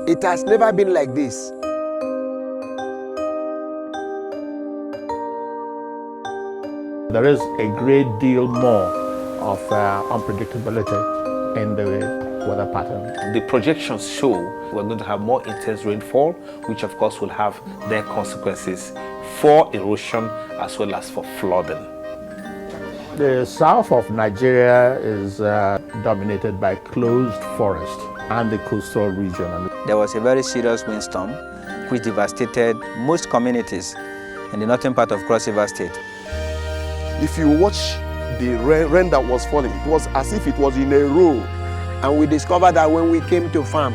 It has never been like this. There is a great deal more of unpredictability in the weather pattern. The projections show we're going to have more intense rainfall, which of course will have their consequences for erosion as well as for flooding. The south of Nigeria is dominated by closed forest and the coastal region. There was a very serious windstorm which devastated most communities in the northern part of Cross River State. If you watch the rain that was falling, it was as if it was in a row. And we discovered that when we came to farm,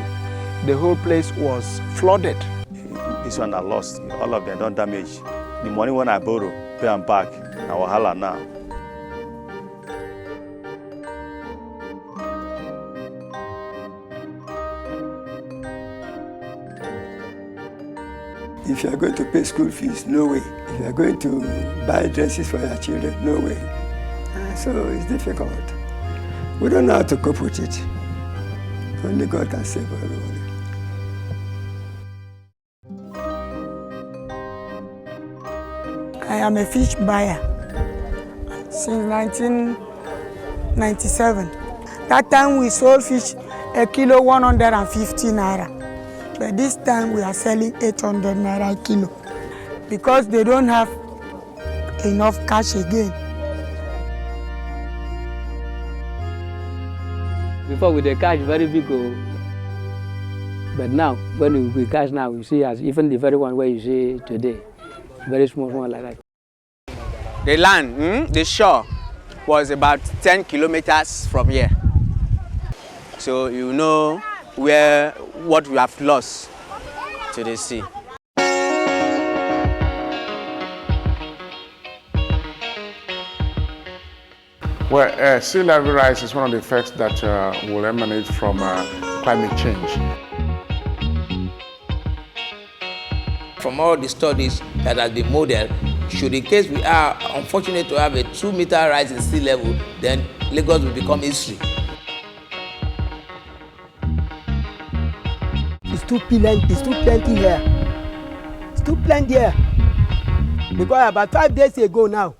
the whole place was flooded. This one I lost, all of them don't damage. The money when I borrow, pay them back, na wahala now. If you are going to pay school fees, no way. If you are going to buy dresses for your children, no way. So it's difficult. We don't know how to cope with it. Only God can save everybody. I am a fish buyer since 1997. That time we sold fish a kilo 150 naira. But this time we are selling 800 naira a kilo because they don't have enough cash again. Before we dey catch very big, but now when we catch now, we see as even the very one where you see today, very small one like that. The land, the shore, was about 10 kilometers from here. So you know what we have lost to the sea. Well, sea level rise is one of the effects that will emanate from climate change. From all the studies that have been modeled, should in case we are unfortunate to have a 2-meter rise in sea level, then Lagos will become history. It's too plenty here. It's too plenty here. Because about 5 days ago now,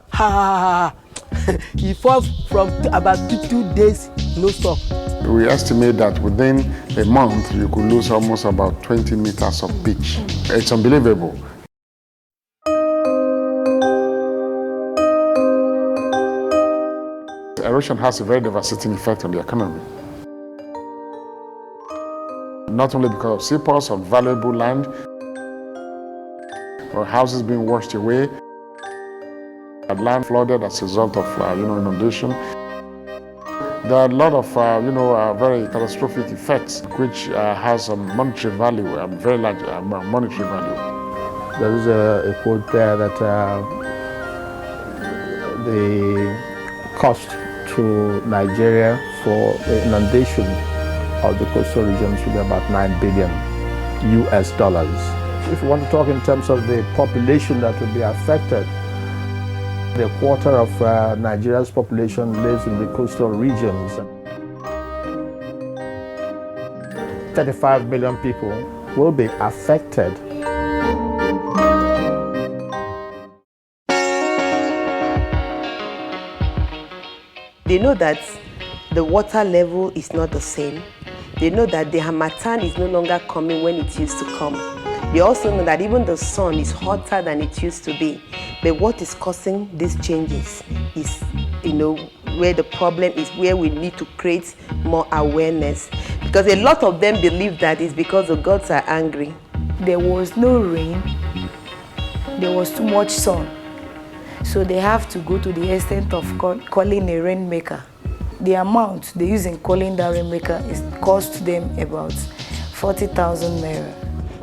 he fell from about 2 days, no stop. We estimate that within a month, you could lose almost about 20 meters of beach. It's unbelievable. Erosion has a very devastating effect on the economy. Not only because of seaports of valuable land, or houses being washed away, land flooded as a result of inundation. There are a lot of very catastrophic effects which has a monetary value, a very large monetary value. There is a quote there that the cost to Nigeria for the inundation of the coastal region should be about $9 billion US. If you want to talk in terms of the population that will be affected, a quarter of Nigeria's population lives in the coastal regions. 35 million people will be affected. They know that the water level is not the same. They know that the harmattan is no longer coming when it used to come. They also know that even the sun is hotter than it used to be. But what is causing these changes is, where the problem is, where we need to create more awareness. Because a lot of them believe that it's because the gods are angry. There was no rain. There was too much sun. So they have to go to the extent of calling a rainmaker. The amount they use in calling that rainmaker cost them about 40,000 naira.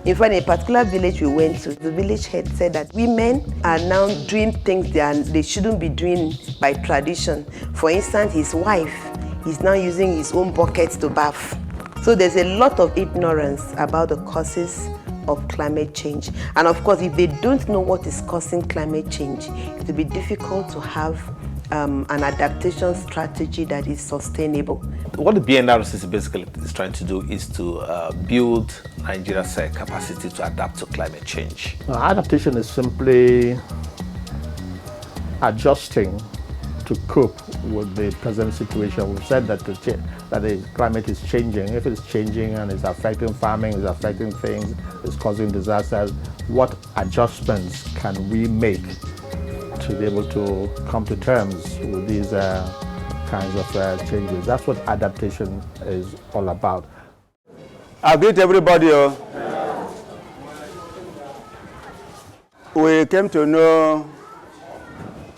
In fact, in a particular village we went to, the village head said that women are now doing things they shouldn't be doing by tradition. For instance, his wife is now using his own buckets to bath. So there's a lot of ignorance about the causes of climate change. And of course, if they don't know what is causing climate change, it will be difficult to have an adaptation strategy that is sustainable. What the BNRC basically is trying to do is to build Nigeria's capacity to adapt to climate change. Adaptation is simply adjusting to cope with the present situation. We've said that the climate is changing. If it's changing and it's affecting farming, it's affecting things, it's causing disasters, what adjustments can we make to be able to come to terms with these kinds of changes? That's what adaptation is all about. I greet everybody. We came to know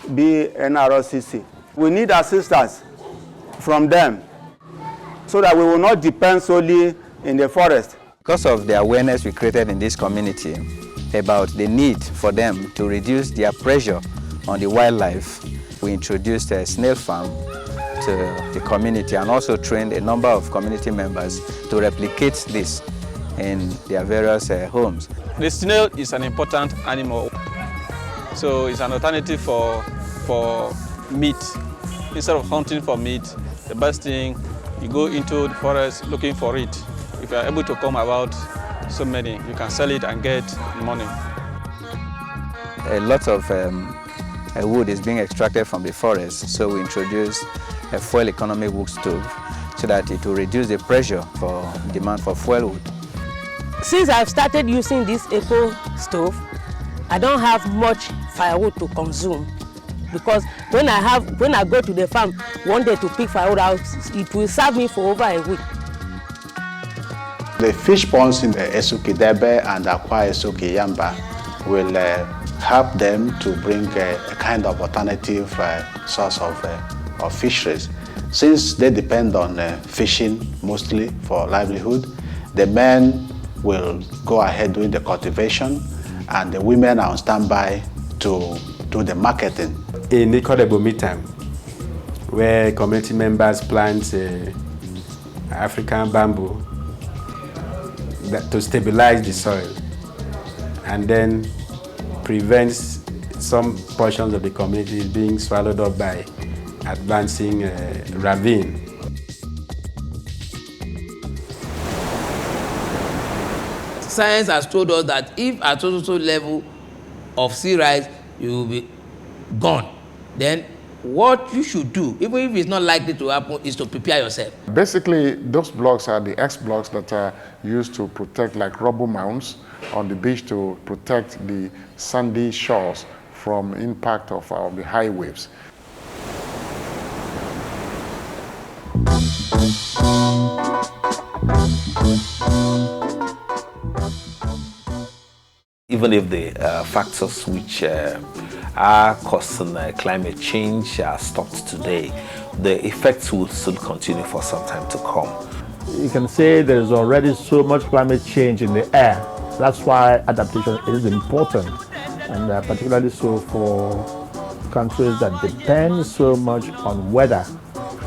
BNRCC. We need assistance from them so that we will not depend solely in the forest. Because of the awareness we created in this community about the need for them to reduce their pressure on the wildlife, we introduced a snail farm to the community and also trained a number of community members to replicate this in their various homes. The snail is an important animal, so it's an alternative for meat. Instead of hunting for meat, the best thing, you go into the forest looking for it. If you are able to come about so many, you can sell it and get money. A lot of wood is being extracted from the forest, so we introduced a fuel economy wood stove so that it will reduce the pressure for demand for fuel wood. Since I've started using this eco stove, I don't have much firewood to consume, because when I go to the farm one day to pick firewood out, it will serve me for over a week. The fish ponds in the Esuki Debe and Akwa Esuki Yamba will help them to bring a kind of alternative source of fisheries. Since they depend on fishing mostly for livelihood, the men will go ahead doing the cultivation and the women are on standby to do the marketing. In Nikodebomi time, where community members plant African bamboo to stabilize the soil and then prevents some portions of the community being swallowed up by advancing ravine. Science has told us that if at so level of sea rise you will be gone, then what you should do, even if it's not likely to happen, is to prepare yourself. Basically, those blocks are the X blocks that are used to protect, like rubble mounds on the beach, to protect the sandy shores from impact of the high waves. Even if the factors which are causing climate change are stopped today, the effects will still continue for some time to come. You can say there's already so much climate change in the air. That's why adaptation is important, and particularly so for countries that depend so much on weather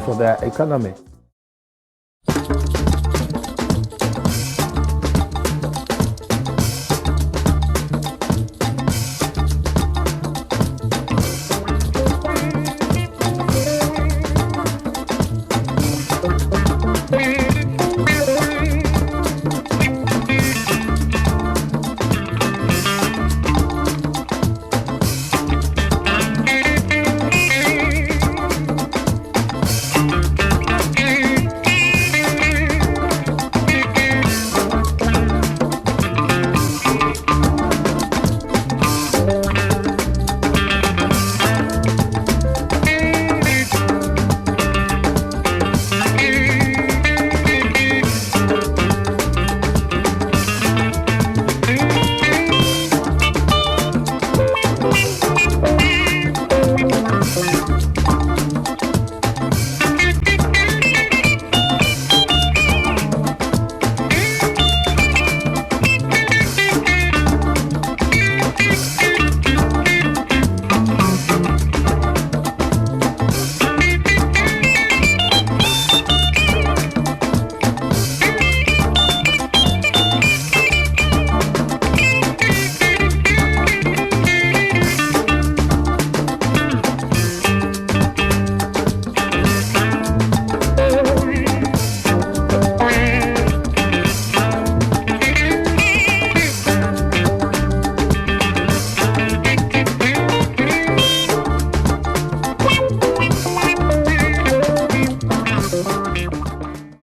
for their economy.